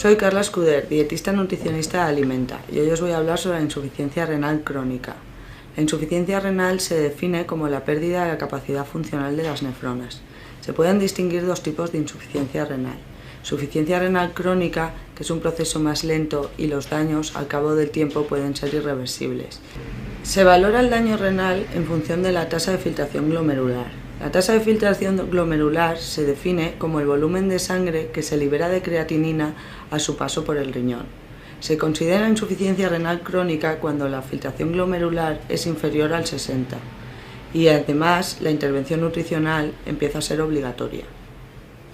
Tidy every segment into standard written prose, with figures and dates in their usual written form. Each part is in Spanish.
Soy Carla Escuder, dietista nutricionista de Alimenta, y hoy os voy a hablar sobre la insuficiencia renal crónica. La insuficiencia renal se define como la pérdida de la capacidad funcional de las nefronas. Se pueden distinguir dos tipos de insuficiencia renal. Insuficiencia renal crónica, que es un proceso más lento y los daños al cabo del tiempo pueden ser irreversibles. Se valora el daño renal en función de la tasa de filtración glomerular. La tasa de filtración glomerular se define como el volumen de sangre que se libera de creatinina a su paso por el riñón. Se considera insuficiencia renal crónica cuando la filtración glomerular es inferior al 60 y además la intervención nutricional empieza a ser obligatoria.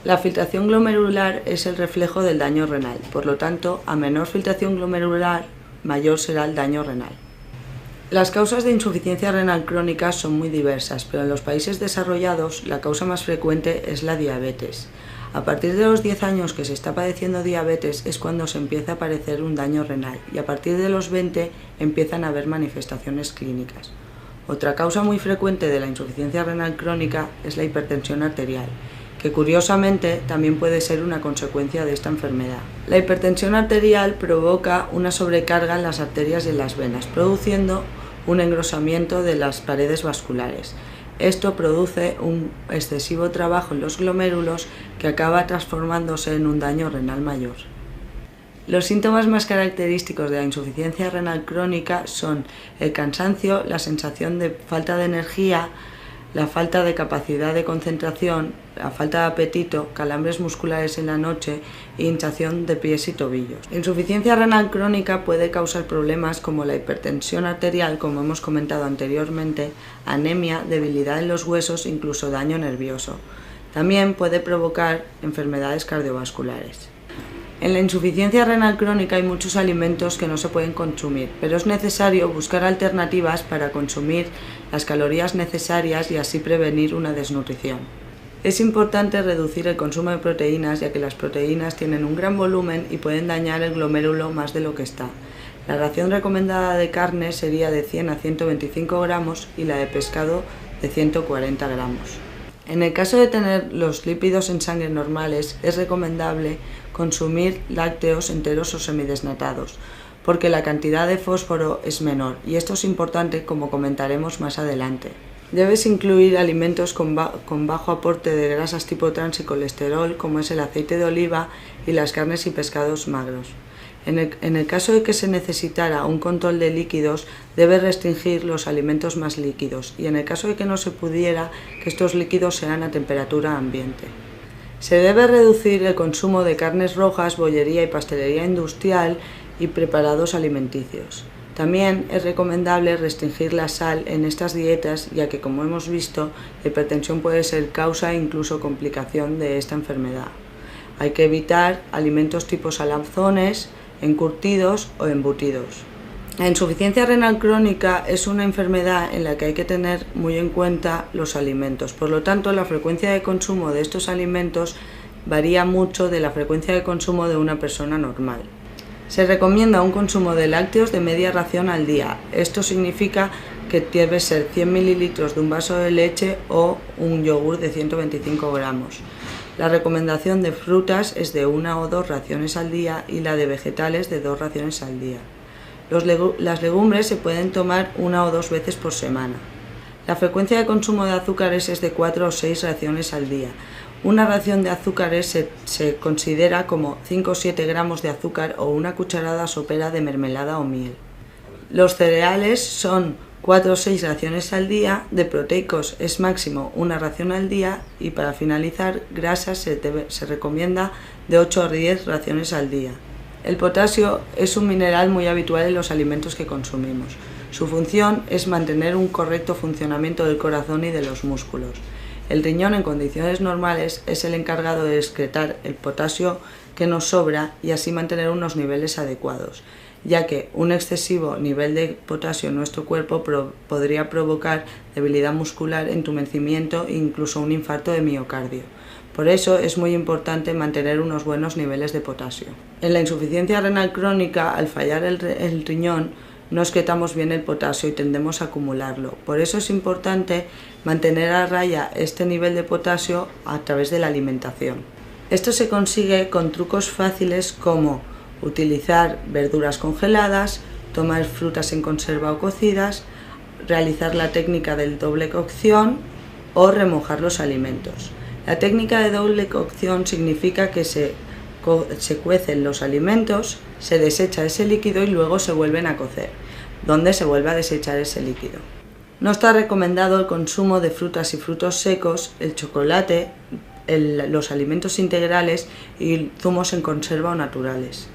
La filtración glomerular es el reflejo del daño renal, por lo tanto, a menor filtración glomerular, mayor será el daño renal. Las causas de insuficiencia renal crónica son muy diversas, pero en los países desarrollados la causa más frecuente es la diabetes. A partir de los 10 años que se está padeciendo diabetes es cuando se empieza a aparecer un daño renal y a partir de los 20 empiezan a haber manifestaciones clínicas. Otra causa muy frecuente de la insuficiencia renal crónica es la hipertensión arterial, que curiosamente también puede ser una consecuencia de esta enfermedad. La hipertensión arterial provoca una sobrecarga en las arterias y en las venas, produciendo un engrosamiento de las paredes vasculares. Esto produce un excesivo trabajo en los glomérulos que acaba transformándose en un daño renal mayor. Los síntomas más característicos de la insuficiencia renal crónica son el cansancio, la sensación de falta de energía, la falta de capacidad de concentración, la falta de apetito, calambres musculares en la noche e hinchazón de pies y tobillos. La insuficiencia renal crónica puede causar problemas como la hipertensión arterial, como hemos comentado anteriormente, anemia, debilidad en los huesos, incluso daño nervioso. También puede provocar enfermedades cardiovasculares. En la insuficiencia renal crónica hay muchos alimentos que no se pueden consumir, pero es necesario buscar alternativas para consumir las calorías necesarias y así prevenir una desnutrición. Es importante reducir el consumo de proteínas, ya que las proteínas tienen un gran volumen y pueden dañar el glomérulo más de lo que está. La ración recomendada de carne sería de 100 a 125 gramos y la de pescado de 140 gramos. En el caso de tener los lípidos en sangre normales, es recomendable consumir lácteos enteros o semidesnatados, porque la cantidad de fósforo es menor, y esto es importante como comentaremos más adelante. Debes incluir alimentos con bajo aporte de grasas tipo trans y colesterol, como es el aceite de oliva y las carnes y pescados magros. En el caso de que se necesitara un control de líquidos, debe restringir los alimentos más líquidos y en el caso de que no se pudiera, que estos líquidos sean a temperatura ambiente. Se debe reducir el consumo de carnes rojas, bollería y pastelería industrial y preparados alimenticios. También es recomendable restringir la sal en estas dietas, ya que, como hemos visto, la hipertensión puede ser causa e incluso complicación de esta enfermedad. Hay que evitar alimentos tipo salazones, encurtidos o embutidos. La insuficiencia renal crónica es una enfermedad en la que hay que tener muy en cuenta los alimentos, por lo tanto la frecuencia de consumo de estos alimentos varía mucho de la frecuencia de consumo de una persona normal. Se recomienda un consumo de lácteos de media ración al día. Esto significa que debe ser 100 mililitros de un vaso de leche o un yogur de 125 gramos. La recomendación de frutas es de 1 o 2 raciones al día y la de vegetales de 2 raciones al día. Las legumbres se pueden tomar 1 o 2 veces por semana. La frecuencia de consumo de azúcares es de 4 o 6 raciones al día. Una ración de azúcares se considera como 5 o 7 gramos de azúcar o una cucharada sopera de mermelada o miel. Los cereales son 4 o 6 raciones al día, de proteicos es máximo 1 ración al día y para finalizar grasas se recomienda de 8 a 10 raciones al día. El potasio es un mineral muy habitual en los alimentos que consumimos. Su función es mantener un correcto funcionamiento del corazón y de los músculos. El riñón en condiciones normales es el encargado de excretar el potasio que nos sobra y así mantener unos niveles adecuados, ya que un excesivo nivel de potasio en nuestro cuerpo podría provocar debilidad muscular, entumecimiento e incluso un infarto de miocardio. Por eso es muy importante mantener unos buenos niveles de potasio. En la insuficiencia renal crónica, al fallar el riñón, no excretamos bien el potasio y tendemos a acumularlo. Por eso es importante mantener a raya este nivel de potasio a través de la alimentación. Esto se consigue con trucos fáciles como utilizar verduras congeladas, tomar frutas en conserva o cocidas, realizar la técnica del doble cocción o remojar los alimentos. La técnica de doble cocción significa que se cuecen los alimentos, se desecha ese líquido y luego se vuelven a cocer, donde se vuelve a desechar ese líquido. No está recomendado el consumo de frutas y frutos secos, el chocolate, los alimentos integrales y zumos en conserva o naturales.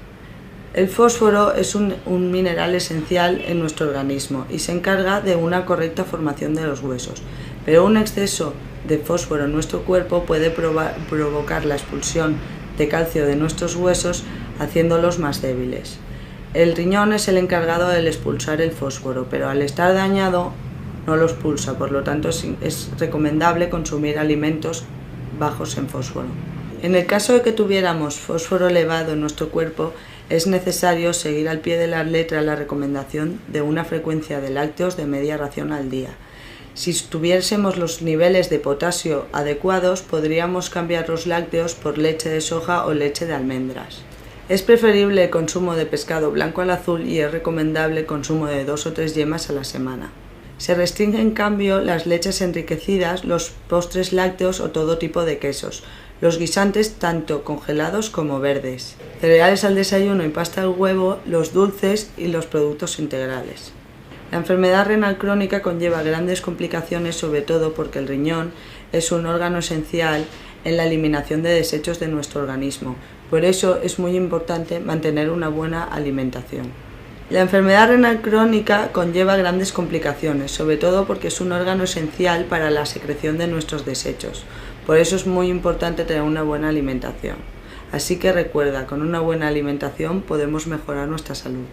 El fósforo es un mineral esencial en nuestro organismo y se encarga de una correcta formación de los huesos, pero un exceso de fósforo en nuestro cuerpo puede provocar la expulsión de calcio de nuestros huesos, haciéndolos más débiles. El riñón es el encargado de expulsar el fósforo, pero al estar dañado no lo expulsa, por lo tanto es recomendable consumir alimentos bajos en fósforo. En el caso de que tuviéramos fósforo elevado en nuestro cuerpo, es necesario seguir al pie de la letra la recomendación de una frecuencia de lácteos de media ración al día. Si tuviésemos los niveles de potasio adecuados, podríamos cambiar los lácteos por leche de soja o leche de almendras. Es preferible el consumo de pescado blanco al azul y es recomendable el consumo de 2 o 3 yemas a la semana. Se restringen en cambio las leches enriquecidas, los postres lácteos o todo tipo de quesos, los guisantes tanto congelados como verdes, cereales al desayuno y pasta al huevo, los dulces y los productos integrales. La enfermedad renal crónica conlleva grandes complicaciones, sobre todo porque el riñón es un órgano esencial en la eliminación de desechos de nuestro organismo. Por eso es muy importante mantener una buena alimentación. La enfermedad renal crónica conlleva grandes complicaciones, sobre todo porque es un órgano esencial para la secreción de nuestros desechos. Por eso es muy importante tener una buena alimentación. Así que recuerda, con una buena alimentación podemos mejorar nuestra salud.